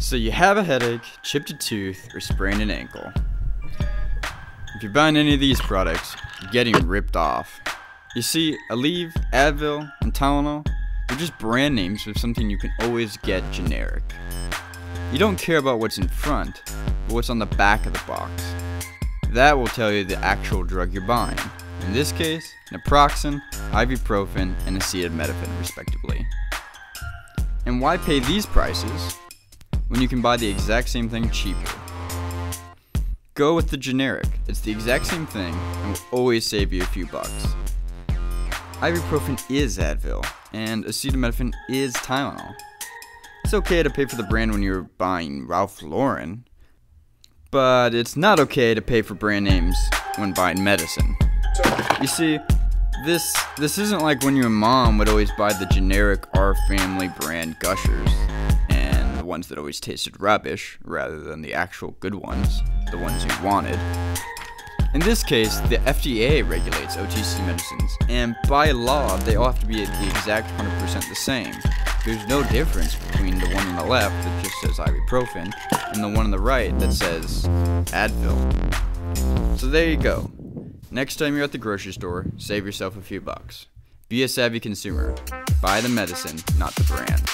So you have a headache, chipped a tooth, or sprained an ankle. If you're buying any of these products, you're getting ripped off. You see, Aleve, Advil, and Tylenol, they're just brand names for something you can always get generic. You don't care about what's in front, but what's on the back of the box. That will tell you the actual drug you're buying. In this case, naproxen, ibuprofen, and acetaminophen respectively. And why pay these prices when you can buy the exact same thing cheaper? Go with the generic. It's the exact same thing and will always save you a few bucks. Ibuprofen is Advil, and acetaminophen is Tylenol. It's okay to pay for the brand when you're buying Ralph Lauren, but it's not okay to pay for brand names when buying medicine. You see, this isn't like when your mom would always buy the generic Our Family brand Gushers, and the ones that always tasted rubbish, rather than the actual good ones, the ones you wanted. In this case, the FDA regulates OTC medicines, and by law, they all have to be the exact 100% the same. There's no difference between the one on the left that just says ibuprofen and the one on the right that says Advil. So there you go. Next time you're at the grocery store, save yourself a few bucks. Be a savvy consumer. Buy the medicine, not the brand.